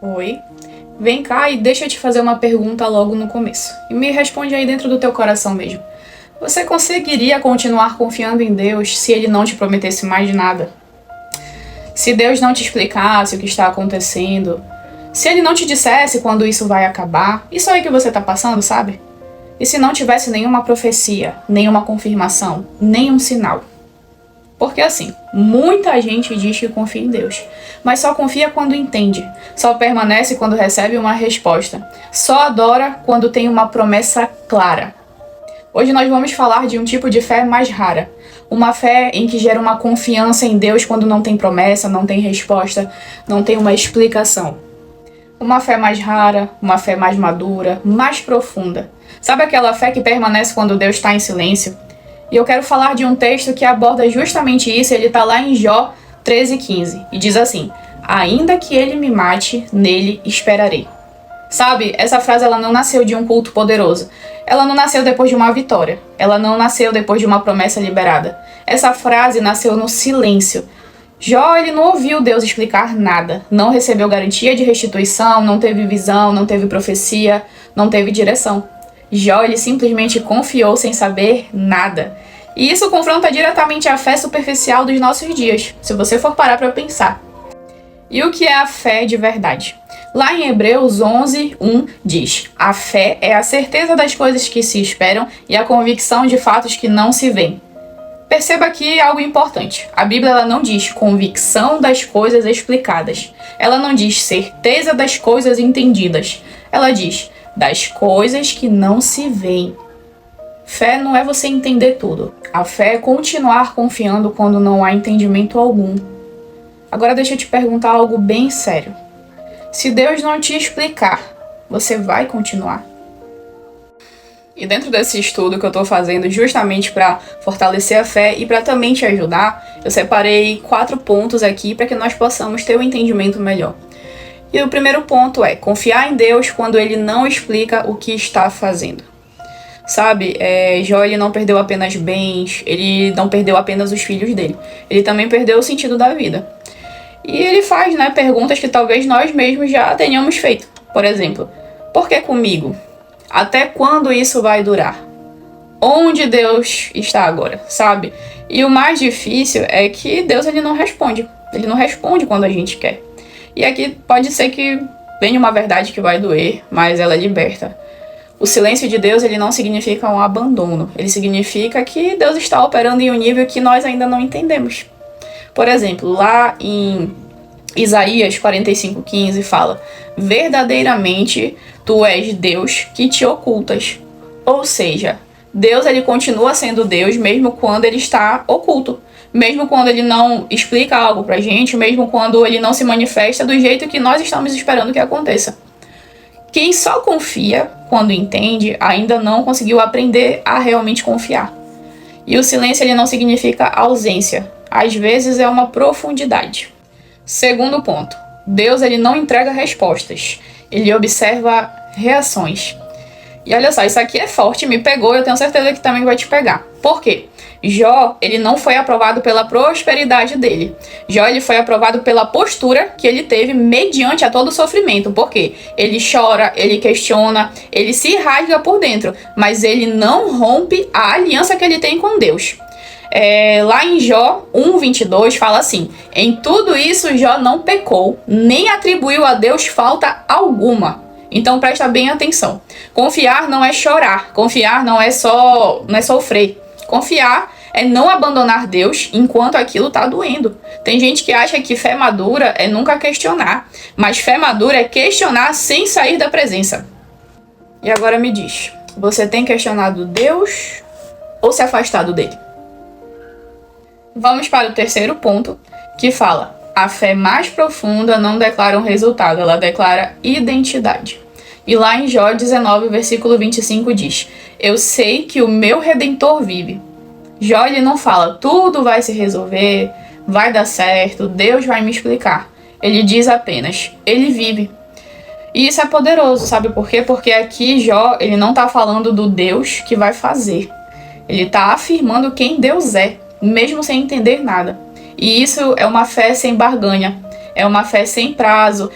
Oi, vem cá e deixa eu te fazer uma pergunta logo no começo. E me responde aí dentro do teu coração mesmo. Você conseguiria continuar confiando em Deus se Ele não te prometesse mais nada? Se Deus não te explicasse o que está acontecendo, se Ele não te dissesse quando isso vai acabar, isso aí que você está passando, sabe? E se não tivesse nenhuma profecia, nenhuma confirmação, nenhum sinal? Porque assim, muita gente diz que confia em Deus, mas só confia quando entende, só permanece quando recebe uma resposta, só adora quando tem uma promessa clara. Hoje nós vamos falar de um tipo de fé mais rara, uma fé em que gera uma confiança em Deus quando não tem promessa, não tem resposta, não tem uma explicação. Uma fé mais rara, uma fé mais madura, mais profunda. Sabe aquela fé que permanece quando Deus está em silêncio? E eu quero falar de um texto que aborda justamente isso, ele está lá em Jó 13,15, e diz assim: ainda que ele me mate, nele esperarei. Sabe, essa frase ela não nasceu de um culto poderoso, ela não nasceu depois de uma vitória, ela não nasceu depois de uma promessa liberada. Essa frase nasceu no silêncio. Jó, ele não ouviu Deus explicar nada, não recebeu garantia de restituição, não teve visão, não teve profecia, não teve direção. Jó, ele simplesmente confiou sem saber nada. E isso confronta diretamente a fé superficial dos nossos dias, se você for parar para pensar. E o que é a fé de verdade? Lá em Hebreus 11:1 diz: a fé é a certeza das coisas que se esperam e a convicção de fatos que não se veem. Perceba aqui algo importante. A Bíblia ela não diz convicção das coisas explicadas. Ela não diz certeza das coisas entendidas. Ela diz das coisas que não se veem. Fé não é você entender tudo. A fé é continuar confiando quando não há entendimento algum. Agora deixa eu te perguntar algo bem sério. Se Deus não te explicar, você vai continuar? E dentro desse estudo que eu estou fazendo justamente para fortalecer a fé e para também te ajudar, eu separei 4 pontos aqui para que nós possamos ter um entendimento melhor. E o primeiro ponto é confiar em Deus quando Ele não explica o que está fazendo. Sabe, Jó ele não perdeu apenas bens, ele não perdeu apenas os filhos dele. Ele também perdeu o sentido da vida. E ele faz, perguntas que talvez nós mesmos já tenhamos feito. Por exemplo, por que comigo? Até quando isso vai durar? Onde Deus está agora, sabe? E o mais difícil é que Deus ele não responde. Ele não responde quando a gente quer. E aqui pode ser que venha uma verdade que vai doer, mas ela liberta. O silêncio de Deus ele não significa um abandono. Ele significa que Deus está operando em um nível que nós ainda não entendemos. Por exemplo, lá em Isaías 45:15 fala: verdadeiramente tu és Deus que te ocultas. Ou seja, Deus ele continua sendo Deus mesmo quando ele está oculto. Mesmo quando ele não explica algo pra gente, mesmo quando ele não se manifesta do jeito que nós estamos esperando que aconteça. Quem só confia quando entende ainda não conseguiu aprender a realmente confiar. E o silêncio ele não significa ausência. Às vezes é uma profundidade. Segundo ponto, Deus ele não entrega respostas, ele observa reações. E olha só, isso aqui é forte, me pegou, eu tenho certeza que também vai te pegar. Por quê? Jó, ele não foi aprovado pela prosperidade dele. Jó, ele foi aprovado pela postura que ele teve mediante a todo o sofrimento. Por quê? Ele chora, ele questiona, ele se rasga por dentro, mas ele não rompe a aliança que ele tem com Deus. Lá em Jó 1:22 fala assim: em tudo isso Jó não pecou, nem atribuiu a Deus falta alguma. Então presta bem atenção. Confiar não é chorar, confiar não é sofrer. Confiar é não abandonar Deus enquanto aquilo tá doendo. Tem gente que acha que fé madura é nunca questionar, mas fé madura é questionar sem sair da presença. E agora me diz, você tem questionado Deus ou se afastado dele? Vamos para o terceiro ponto, que fala: a fé mais profunda não declara um resultado, ela declara identidade. E lá em Jó 19, versículo 25 diz: eu sei que o meu Redentor vive. Jó ele não fala, tudo vai se resolver, vai dar certo, Deus vai me explicar. Ele diz apenas, ele vive. E isso é poderoso, sabe por quê? Porque aqui Jó, ele não está falando do Deus que vai fazer. Ele está afirmando quem Deus é, mesmo sem entender nada. E isso é uma fé sem barganha, é uma fé sem prazo.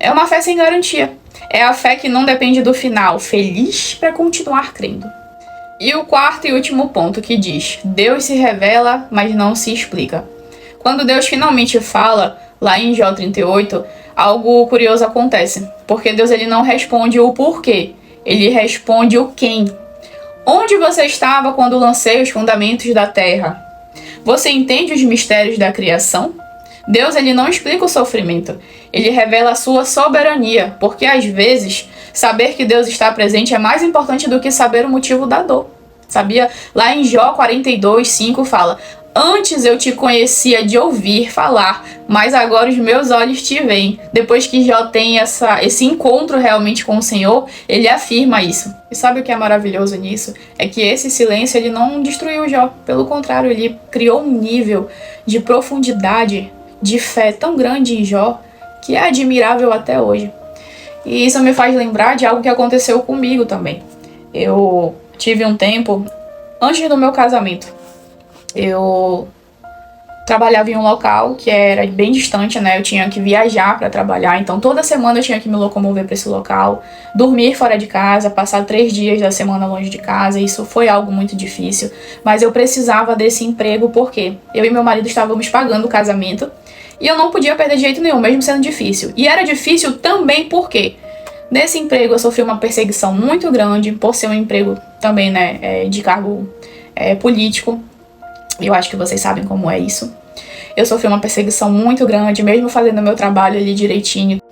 É uma fé sem garantia. É a fé que não depende do final, feliz para continuar crendo. E o quarto e último ponto que diz: Deus se revela, mas não se explica. Quando Deus finalmente fala, lá em Jó 38, algo curioso acontece. Porque Deus ele não responde o porquê, ele responde o quem. Onde você estava quando lancei os fundamentos da terra? Você entende os mistérios da criação? Deus ele não explica o sofrimento, ele revela a sua soberania, porque às vezes saber que Deus está presente é mais importante do que saber o motivo da dor. Sabia? Lá em Jó 42:5 fala: Antes eu te conhecia de ouvir falar, mas agora os meus olhos te veem. Depois que Jó tem esse encontro realmente com o Senhor, ele afirma isso. E sabe o que é maravilhoso nisso? É que esse silêncio ele não destruiu Jó. Pelo contrário, ele criou um nível de profundidade, de fé tão grande em Jó, que é admirável até hoje. E isso me faz lembrar de algo que aconteceu comigo também. Eu tive um tempo, antes do meu casamento, eu trabalhava em um local que era bem distante, né? Eu tinha que viajar para trabalhar, então toda semana eu tinha que me locomover para esse local, dormir fora de casa, passar 3 dias da semana longe de casa. Isso foi algo muito difícil, mas eu precisava desse emprego porque eu e meu marido estávamos pagando o casamento e eu não podia perder de jeito nenhum, mesmo sendo difícil. E era difícil também porque nesse emprego eu sofri uma perseguição muito grande, por ser um emprego também, né, de cargo político. Eu acho que vocês sabem como é isso. Eu sofri uma perseguição muito grande, mesmo fazendo o meu trabalho ali direitinho.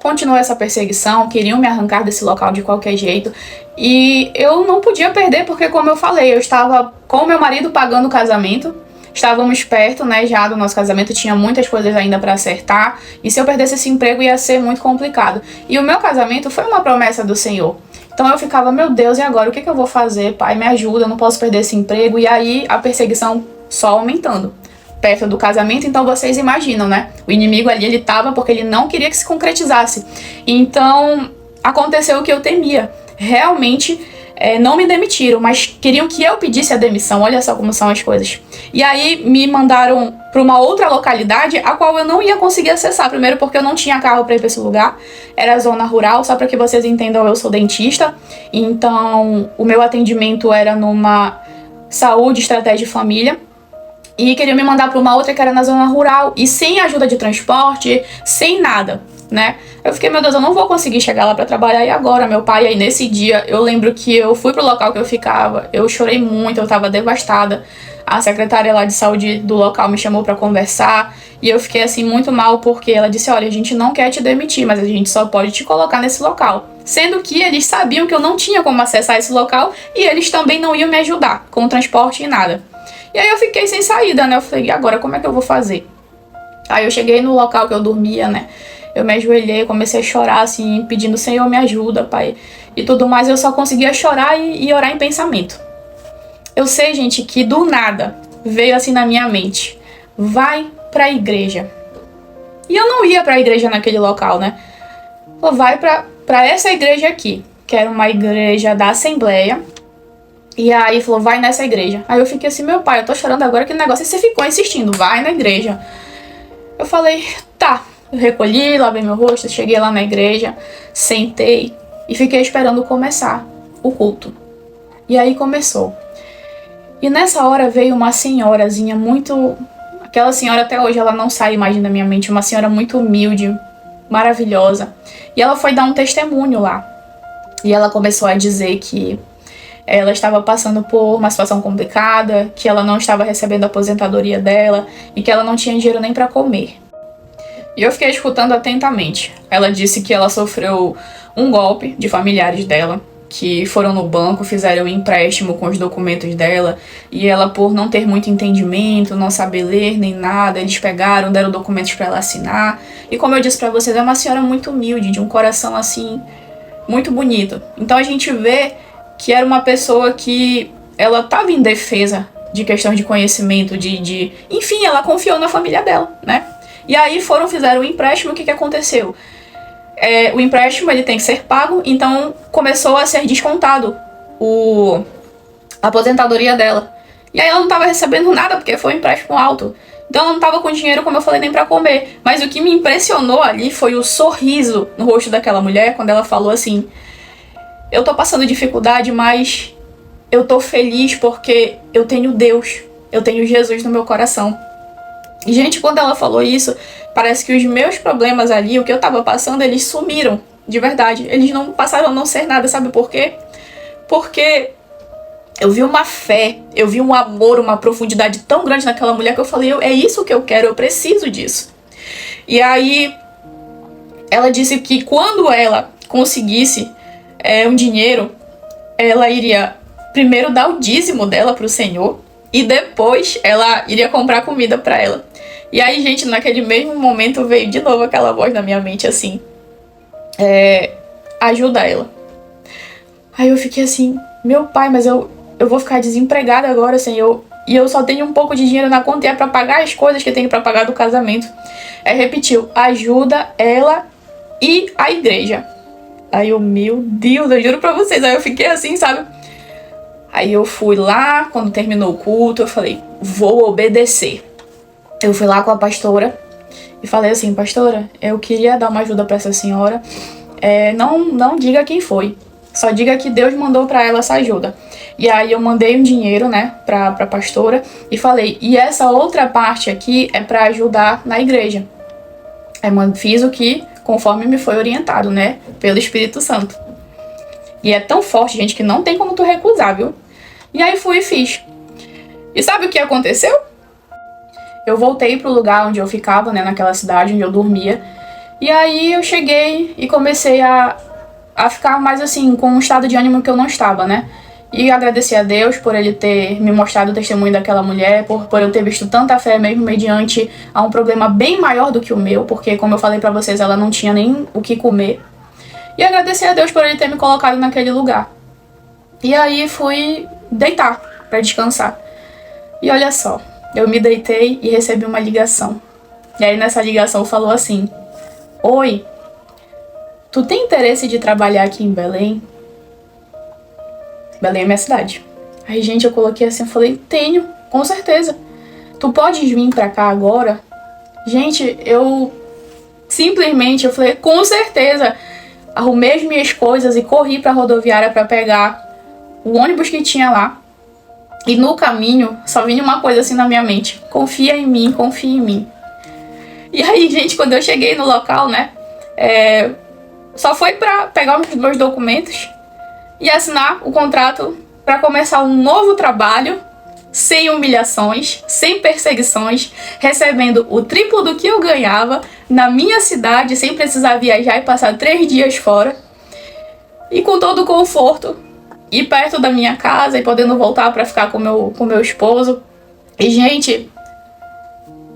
Continuou essa perseguição, queriam me arrancar desse local de qualquer jeito. E eu não podia perder, porque como eu falei, eu estava com o meu marido pagando o casamento. Estávamos perto, né, já do nosso casamento, tinha muitas coisas ainda para acertar. E se eu perdesse esse emprego ia ser muito complicado. E o meu casamento foi uma promessa do Senhor. Então eu ficava, meu Deus, e agora? O que eu vou fazer? Pai, me ajuda, eu não posso perder esse emprego. E aí a perseguição só aumentando. Perto do casamento, então vocês imaginam, né? O inimigo ali, ele tava porque ele não queria que se concretizasse. Então aconteceu o que eu temia. Realmente não me demitiram, mas queriam que eu pedisse a demissão. Olha só como são as coisas. E aí me mandaram para uma outra localidade, a qual eu não ia conseguir acessar. Primeiro porque eu não tinha carro para ir para esse lugar. Era zona rural, só para que vocês entendam, eu sou dentista. Então o meu atendimento era numa saúde, estratégia de família. E queriam me mandar para uma outra que era na zona rural. E sem ajuda de transporte, sem nada, né? Eu fiquei, meu Deus, eu não vou conseguir chegar lá pra trabalhar. E agora, meu pai? Aí nesse dia, eu lembro que eu fui pro local que eu ficava. Eu chorei muito, eu tava devastada. A secretária lá de saúde do local me chamou pra conversar. E eu fiquei assim muito mal, porque ela disse, olha, a gente não quer te demitir, mas a gente só pode te colocar nesse local. Sendo que eles sabiam que eu não tinha como acessar esse local. E eles também não iam me ajudar com transporte e nada. E aí eu fiquei sem saída, né? Eu falei, e agora, como é que eu vou fazer? Aí eu cheguei no local que eu dormia, né? Eu me ajoelhei, comecei a chorar, assim, pedindo, Senhor, me ajuda, Pai. E tudo mais, eu só conseguia chorar e orar em pensamento. Eu sei, gente, que do nada veio assim na minha mente, vai pra igreja. E eu não ia pra igreja naquele local, né? Falei, vai pra essa igreja aqui, que era uma igreja da Assembleia. E aí falou, vai nessa igreja. Aí eu fiquei assim, meu pai, eu tô chorando agora, que negócio. E você ficou insistindo, vai na igreja. Eu falei, tá. Eu recolhi, lavei meu rosto, cheguei lá na igreja, sentei e fiquei esperando começar o culto. E aí começou. E nessa hora veio uma senhorazinha muito... Aquela senhora até hoje, ela não sai mais da minha mente. Uma senhora muito humilde, maravilhosa. E ela foi dar um testemunho lá. E ela começou a dizer que ela estava passando por uma situação complicada, que ela não estava recebendo a aposentadoria dela e que ela não tinha dinheiro nem para comer. E eu fiquei escutando atentamente. Ela disse que ela sofreu um golpe de familiares dela, que foram no banco, fizeram um empréstimo com os documentos dela, e ela, por não ter muito entendimento, não saber ler nem nada, eles pegaram, deram documentos para ela assinar. E como eu disse para vocês, é uma senhora muito humilde, de um coração assim, muito bonito. Então a gente vê que era uma pessoa que ela estava em defesa de questão de conhecimento, enfim, ela confiou na família dela, né? E aí fizeram o empréstimo. O que aconteceu? O empréstimo ele tem que ser pago, então começou a ser descontado a aposentadoria dela. E aí ela não estava recebendo nada porque foi um empréstimo alto. Então ela não tava com dinheiro, como eu falei, nem pra comer. Mas o que me impressionou ali foi o sorriso no rosto daquela mulher quando ela falou assim: eu tô passando dificuldade, mas eu tô feliz porque eu tenho Deus, eu tenho Jesus no meu coração. E, gente, quando ela falou isso, parece que os meus problemas ali, o que eu tava passando, eles sumiram, de verdade. Eles não passaram a não ser nada, sabe por quê? Porque eu vi uma fé, eu vi um amor, uma profundidade tão grande naquela mulher que eu falei, é isso que eu quero, eu preciso disso. E aí, ela disse que quando ela conseguisse um dinheiro, ela iria primeiro dar o dízimo dela pro Senhor e depois ela iria comprar comida pra ela. E aí, gente, naquele mesmo momento veio de novo aquela voz na minha mente assim: ajuda ela. Aí eu fiquei assim, meu pai, mas eu vou ficar desempregada agora, Senhor, e eu só tenho um pouco de dinheiro na conta e é pra pagar as coisas que eu tenho pra pagar do casamento. Aí repetiu: ajuda ela e a igreja. Aí eu, meu Deus, eu juro pra vocês, aí eu fiquei assim, sabe? Aí eu fui lá, quando terminou o culto, eu falei, vou obedecer. Eu fui lá com a pastora e falei assim: pastora, eu queria dar uma ajuda pra essa senhora. Não diga quem foi, só diga que Deus mandou pra ela essa ajuda. E aí eu mandei um dinheiro, né, pra pastora e falei, e essa outra parte aqui é pra ajudar na igreja. Aí fiz o que conforme me foi orientado, né, pelo Espírito Santo. E é tão forte, gente, que não tem como tu recusar, viu? E aí fui e fiz. E sabe o que aconteceu? Eu voltei pro lugar onde eu ficava, né, naquela cidade onde eu dormia. E aí eu cheguei e comecei a ficar mais assim, com um estado de ânimo que eu não estava, né? E agradecer a Deus por ele ter me mostrado o testemunho daquela mulher, por eu ter visto tanta fé mesmo mediante a um problema bem maior do que o meu, porque, como eu falei pra vocês, ela não tinha nem o que comer. E agradecer a Deus por ele ter me colocado naquele lugar. E aí fui deitar pra descansar. E olha só, eu me deitei e recebi uma ligação. E aí nessa ligação falou assim: oi, tu tem interesse de trabalhar aqui em Belém? Belém é minha cidade. Aí, gente, eu coloquei assim, eu falei, tenho, com certeza. Tu podes vir pra cá agora? Gente, eu falei, com certeza. Arrumei as minhas coisas e corri pra rodoviária pra pegar o ônibus que tinha lá. E no caminho, só vinha uma coisa assim na minha mente: confia em mim, confia em mim. E aí, gente, quando eu cheguei no local, né, só foi pra pegar os meus documentos e assinar o contrato para começar um novo trabalho, sem humilhações, sem perseguições, recebendo o triplo do que eu ganhava na minha cidade, sem precisar viajar e passar 3 dias fora, e com todo o conforto, e perto da minha casa, e podendo voltar para ficar com meu esposo. E, gente,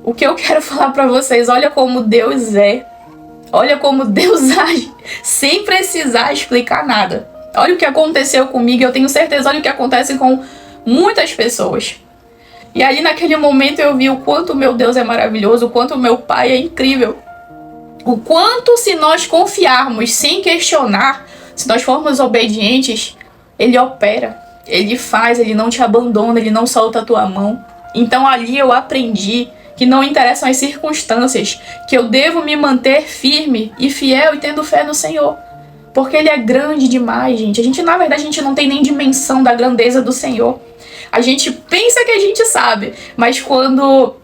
o que eu quero falar para vocês, olha como Deus é, olha como Deus age, sem precisar explicar nada. Olha o que aconteceu comigo, eu tenho certeza, olha o que acontece com muitas pessoas. E ali naquele momento eu vi o quanto meu Deus é maravilhoso, o quanto meu Pai é incrível. O quanto, se nós confiarmos sem questionar, se nós formos obedientes, Ele opera, Ele faz, Ele não te abandona, Ele não solta a tua mão. Então ali eu aprendi que não interessam as circunstâncias, que eu devo me manter firme e fiel e tendo fé no Senhor. Porque Ele é grande demais, gente. Na verdade, a gente não tem nem dimensão da grandeza do Senhor. A gente pensa que a gente sabe, mas quando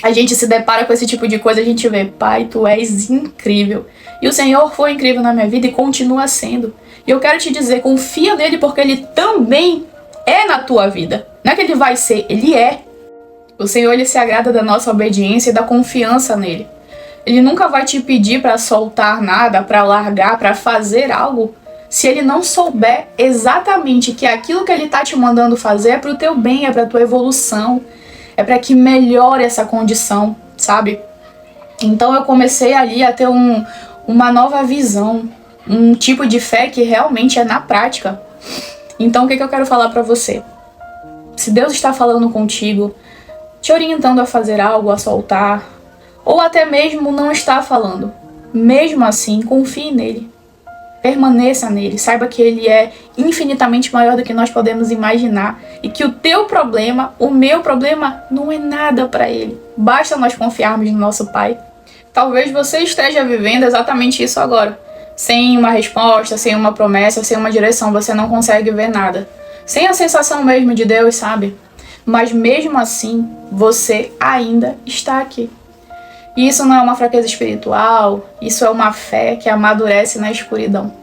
a gente se depara com esse tipo de coisa, a gente vê, Pai, Tu és incrível. E o Senhor foi incrível na minha vida e continua sendo. E eu quero te dizer, confia nele porque Ele também é na tua vida. Não é que Ele vai ser, Ele é. O Senhor, Ele se agrada da nossa obediência e da confiança nele. Ele nunca vai te pedir para soltar nada, para largar, para fazer algo, se Ele não souber exatamente que aquilo que Ele está te mandando fazer é para o teu bem, é para a tua evolução, é para que melhore essa condição, sabe? Então eu comecei ali a ter uma nova visão, um tipo de fé que realmente é na prática. Então o que eu quero falar para você? Se Deus está falando contigo, te orientando a fazer algo, a soltar, ou até mesmo não está falando, mesmo assim, confie nele. Permaneça nele, saiba que ele é infinitamente maior do que nós podemos imaginar e que o teu problema, o meu problema, não é nada para ele. Basta nós confiarmos no nosso Pai. Talvez você esteja vivendo exatamente isso agora. Sem uma resposta, sem uma promessa, sem uma direção, você não consegue ver nada. Sem a sensação mesmo de Deus, sabe? Mas mesmo assim, você ainda está aqui. E isso não é uma fraqueza espiritual, isso é uma fé que amadurece na escuridão.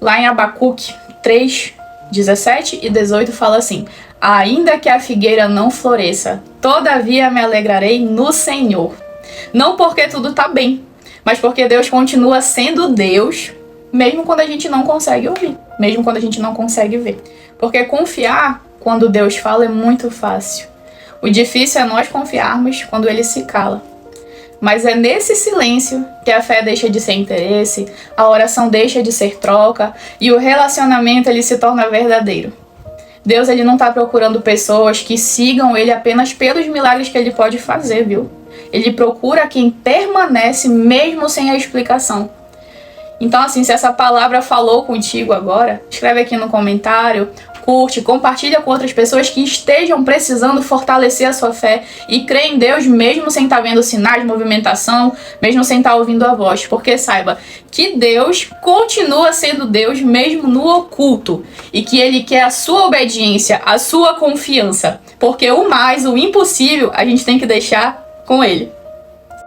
Lá em Abacuque 3, 17 e 18 fala assim: ainda que a figueira não floresça, todavia me alegrarei no Senhor. Não porque tudo está bem, mas porque Deus continua sendo Deus, mesmo quando a gente não consegue ouvir, mesmo quando a gente não consegue ver. Porque confiar quando Deus fala é muito fácil. O difícil é nós confiarmos quando Ele se cala. Mas é nesse silêncio que a fé deixa de ser interesse, a oração deixa de ser troca e o relacionamento ele se torna verdadeiro. Deus ele não está procurando pessoas que sigam Ele apenas pelos milagres que Ele pode fazer, viu? Ele procura quem permanece mesmo sem a explicação. Então, assim, se essa palavra falou contigo agora, escreve aqui no comentário, curte, compartilha com outras pessoas que estejam precisando fortalecer a sua fé e crer em Deus mesmo sem estar vendo sinais de movimentação, mesmo sem estar ouvindo a voz. Porque saiba que Deus continua sendo Deus mesmo no oculto e que Ele quer a sua obediência, a sua confiança. Porque o mais, o impossível, a gente tem que deixar com Ele.